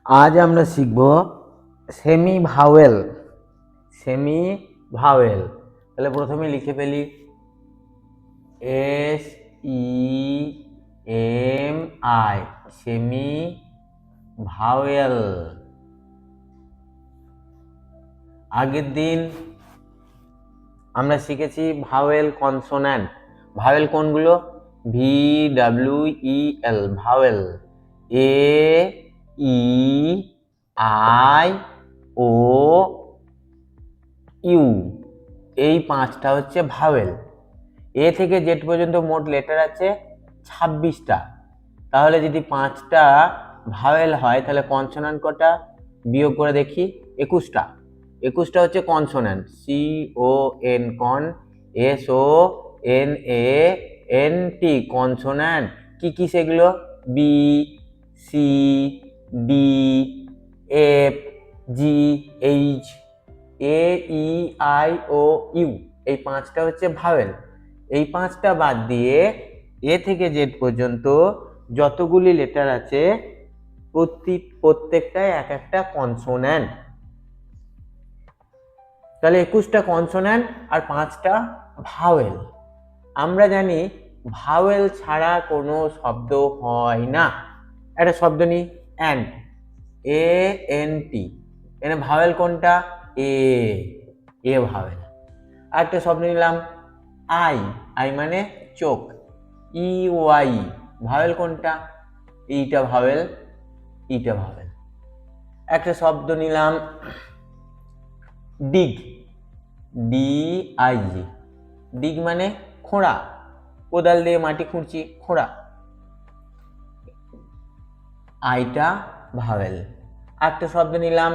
আজ আমরা শিখব সেমি ভাওয়েল। সেমি ভাওয়েল তাহলে প্রথমে লিখে ফেলি SEMI সেমি ভাওয়েল। আগের দিন আমরা শিখেছি ভাওয়েল কনসোন্যান্ট। ভাওয়েল কোনগুলো? VWEL ভাওয়েল, AEIOU এই পাঁচটা হচ্ছে ভাওয়েল। এ থেকে জেড পর্যন্ত মোট লেটার আছে 26টা। তাহলে যদি 5টা ভাওয়েল হয় তাহলে কনসোন্যান্ট কটা? বিয়োগ করে দেখি। 21টা। 21টা হচ্ছে কনসোন্যান্ট। CON কন, SONANT কনসোন্যান্ট। কি কি সেগুলো? B C D F G H A E I O U এই পাঁচটা হচ্ছে ভাওয়েল। এই পাঁচটা বাদ দিয়ে এ থেকে জেড পর্যন্ত যতগুলি লেটার আছে প্রত্যেকটাই এক একটা কনসোন্যান্ট। তাহলে 21টা কনসোন্যান্ট আর 5টা ভাওয়েল। আমরা জানি ভাওয়েল ছাড়া কোনো শব্দ হয় না। একটা শব্দ নিই, অ্যান্ট, ANT। এখানে ভাওয়েল কোনটা? এ ভাওয়েল। আর একটা শব্দ নিলাম আই মানে চোখ, EY ভাওয়েল কোনটা? ইটা ভাওয়েল, ইটা ভাওয়েল। একটা শব্দ নিলাম ডিগ, DIG ডিগ মানে খোঁড়া, কোদাল দিয়ে মাটি খুঁড়ছি, খোঁড়া, আইটা ভাওয়েল। একটা শব্দ নিলাম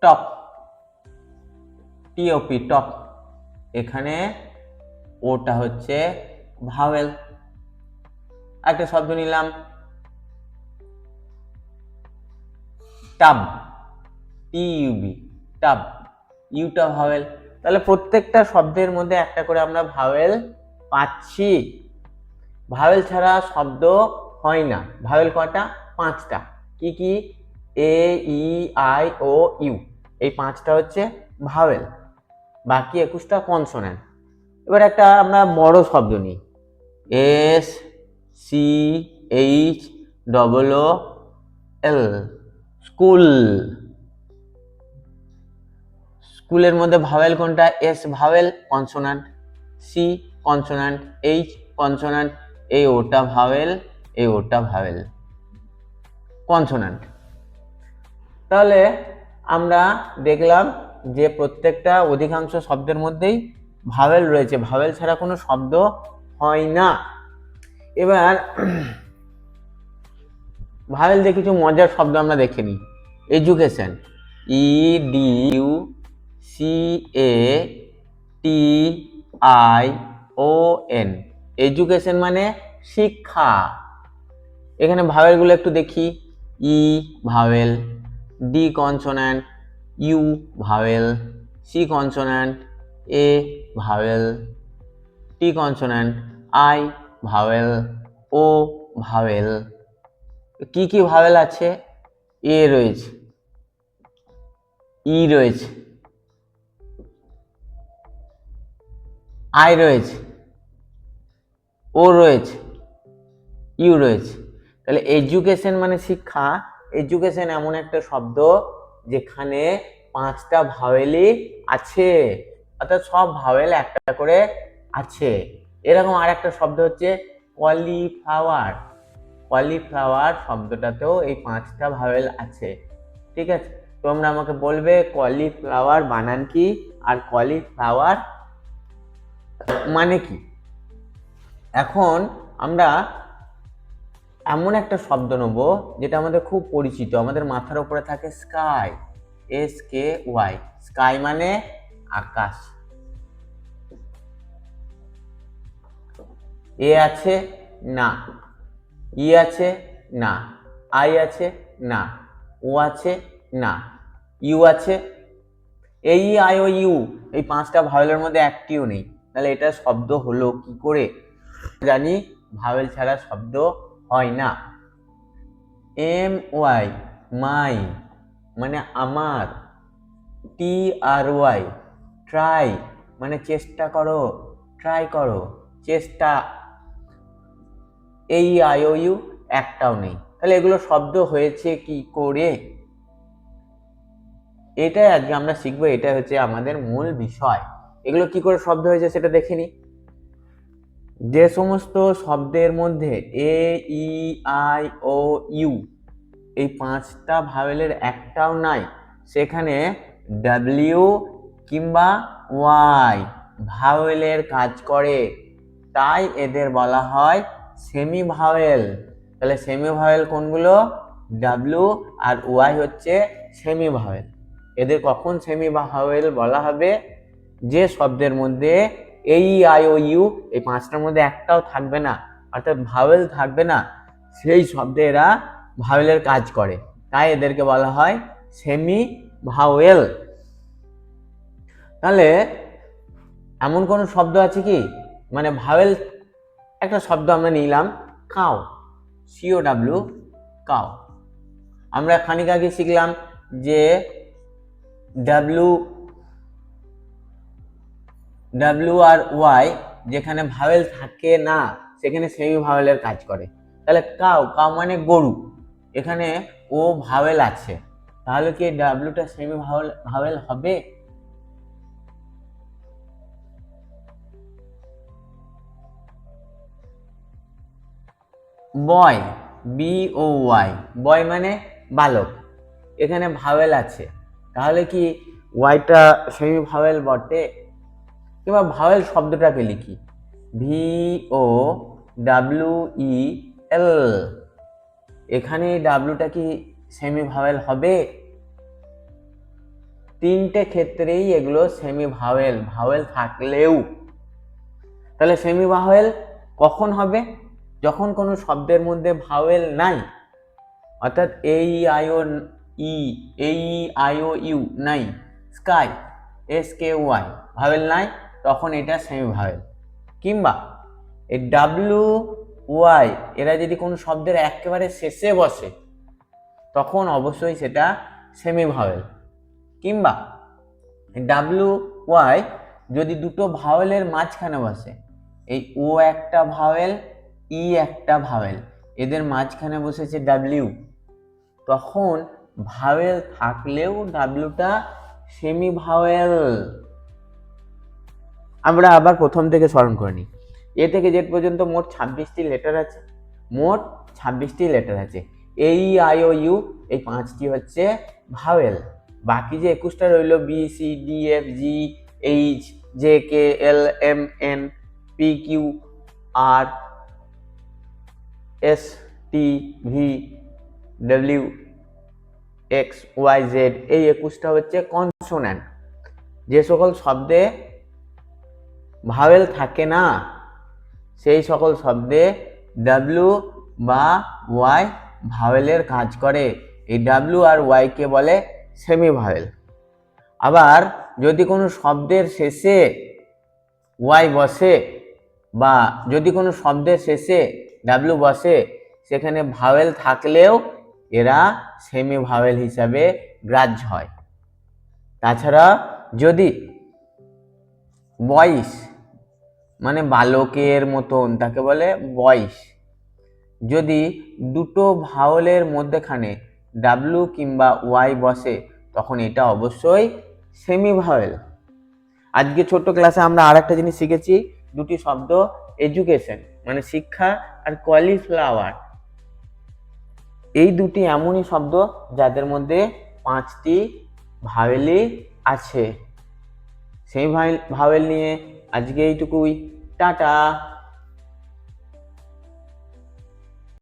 টপ, TOP টপ, এখানে ওটা হচ্ছে ভাওয়েল। একটা শব্দ নিলাম টাব, TUB টাব, ইউটা ভাওয়েল। তাহলে প্রত্যেকটা শব্দের মধ্যে একটা করে আমরা ভাওয়েল পাচ্ছি। ভাওয়েল ছাড়া শব্দ হয় না। ভাওয়েল কটা? 5টা। কি কি? AEIOU এই 5টা হচ্ছে ভাওয়েল, বাকি 21টা কনসোন্যান্ট। এবার একটা আমরা বড় শব্দ নিই, SCHOOL স্কুল। স্কুলের মধ্যে ভাওয়েল কোনটা? S vowel consonant, C consonant, H consonant, এই ওটা ভাওয়েল, এই ওটা ভাওয়েল, কনসোন্যান্ট। তাহলে আমরা দেখলাম যে প্রত্যেকটা অধিকাংশ শব্দের মধ্যেই ভাওয়েল রয়েছে। ভাওয়েল ছাড়া কোনো শব্দ হয় না। এবার ভাওয়েল দিয়ে কিছু মজার শব্দ আমরা দেখে নিই। এডুকেশন, EDUCATION এডুকেশন মানে শিক্ষা। এখানে ভাওয়েলগুলো একটু দেখি। E vowel, D consonant, U vowel, C consonant, A vowel, T consonant, I vowel, O vowel. কি কি ভাওয়েল আছে? এ রয়েছে, ই রয়েছে, আই রয়েছে, ও রয়েছে, ইউ রয়েছে। তাহলে এডুকেশন মানে শিক্ষা। এডুকেশন এমন একটা শব্দ যেখানে 5টা ভাওয়েলই আছে, অর্থাৎ সব ভাওয়েল একটা করে আছে। এরকম আর একটা শব্দ হচ্ছে কলিফ্লাওয়ার। কলিফ্লাওয়ার শব্দটাতেও এই 5টা ভাওয়েল আছে। ঠিক আছে, তোমরা আমাকে বলবে কলিফ্লাওয়ার বানান কি আর কলিফ্লাওয়ার মানে কি। এখন আমরা এমন একটা শব্দ নেব যেটা আমাদের খুব পরিচিত, আমাদের মাথার উপরে থাকে, স্কাই, SKY। স্কাই মানে আকাশ। এ আছে? না। ই আছে? না। আই আছে? না। ও আছে? না। ইউ আছে? AEIOU এই 5টা ভাওয়েলের মধ্যে একটিও নেই। তাহলে এটা শব্দ হলো কি করে? জানি ভাওয়েল ছাড়া শব্দ হয় না। এম ওয়াই মাই মানে আমার, টি আর ওয়াই ট্রাই মানে চেষ্টা করো, ট্রাই করো, চেষ্টা। এই আই ও ইউ একটাও নেই। তাহলে এগুলো শব্দ হয়েছে কি করে, এটাই আজকে আমরা শিখবো। এটা হচ্ছে আমাদের মূল বিষয়। এগুলো কি করে শব্দ হয়েছে সেটা দেখে নি। যে সমস্ত শব্দের মধ্যে এ ই আই ও ইউ এই 5টা ভাওয়েলের একটাও নাই, সেখানে ডাব্লিউ কিংবা ওয়াই ভাওয়েলের কাজ করে, তাই এদের বলা হয় সেমি ভাওয়েল। তাহলে সেমি ভাওয়েল কোনগুলো? ডাব্লিউ আর ওয়াই হচ্ছে সেমি ভাওয়েল। এদের কখন সেমি ভাওয়েল বলা হবে? যে শব্দের মধ্যে এই আই ও ইউ এই 5টার মধ্যে একটাও থাকবে না, অর্থাৎ ভাওয়েল থাকবে না, সেই শব্দে এরা ভাওয়েলের কাজ করে, তাই এদেরকে বলা হয় সেমি ভাওয়েল। তাহলে এমন কোন শব্দ আছে কি মানে ভাওয়েল, একটা শব্দ আমরা নিলাম কাউ, সিও ডাব্লিউ কাউ। আমরা খানিক আগে শিখলাম যে ডাব্লিউ আর ওয়াই যেখানে ভাওয়েল থাকে না সেখানে সেমি ভাওয়েলের কাজ করে। তাহলে কাউ, কাউ মানে গরু, এখানে ও ভাওয়েল আছে, তাহলে কি ডাব্লিউটা সেমি ভাওয়েল হবে? বয়, বি ও ওয়াই, বয় মানে বালক, এখানে ভাওয়েল আছে, তাহলে কি ওয়াইটা সেমি ভাওয়েল বটে? কিংবা ভাওয়েল শব্দটাকে লিখি ভি ও ডাব্লিউ ই এল, এখানে ডাব্লিউটা কি সেমি ভাওয়েল হবে? তিনটে ক্ষেত্রেই এগুলো সেমি ভাওয়েল, ভাওয়েল থাকলেও। তাহলে সেমি ভাওয়েল কখন হবে? যখন কোনো শব্দের মধ্যে ভাওয়েল নাই, অর্থাৎ এই আই ও ই, এই আই ও ইউ নাই, sky S K Y vowel নাই, তখন এটা সেমি ভাওয়েল। কিংবা এই ডাব্লিউ ওয়াই এরা যদি কোনো শব্দের একেবারে শেষে বসে তখন অবশ্যই সেটা সেমি ভাওয়েল। কিংবা ডাব্লিউ ওয়াই যদি দুটো ভাওয়েলের মাঝখানে বসে, এই ও একটা ভাওয়েল, ই একটা ভাওয়েল, এদের মাঝখানে বসেছে ডাব্লিউ, তখন ভাওয়েল থাকলেও ডাব্লিউটা সেমি ভাওয়েল। আমরা আবার প্রথম থেকে স্মরণ করে নিই। এ থেকে জেড পর্যন্ত মোট 26টি লেটার আছে, মোট 26টি লেটার আছে। এই আই ও ইউ এই 5টি হচ্ছে ভাওয়েল, বাকি যে 21টা রইল B C D F G H J K L M N P Q R S T V W X Y Z, এই 21টা হচ্ছে কনসোন্যান্ট। যে সকল শব্দে ভাওয়েল থাকে না সেই সকল শব্দে ডাব্লিউ বা ওয়াই ভাওয়েলের কাজ করে, এই ডাব্লিউ আর ওয়াই কে বলে সেমি ভাওয়েল। আবার যদি কোনো শব্দের শেষে ওয়াই বসে বা যদি কোনো শব্দের শেষে ডাব্লিউ বসে, সেখানে ভাওয়েল থাকলেও এরা সেমি ভাওয়েল হিসাবে গ্রাহ্য হয়। তাছাড়া যদি বয়স মানে বালকের মতন, তাকে বলে বয়স, যদি দুটো ভাওয়েলের মধ্যেখানে ডাব্লিউ কিংবা ওয়াই বসে তখন এটা অবশ্যই সেমি ভাওয়েল। আজকে ছোট্ট ক্লাসে আমরা আর একটা জিনিস শিখেছি, দুটি শব্দ এডুকেশন মানে শিক্ষা আর কলিফ্লাওয়ার, এই দুটি এমনই শব্দ যাদের মধ্যে 5টি ভাওয়েলই আছে। সেই ভাওয়েল নিয়ে আজকে এইটুকুই, টাটা।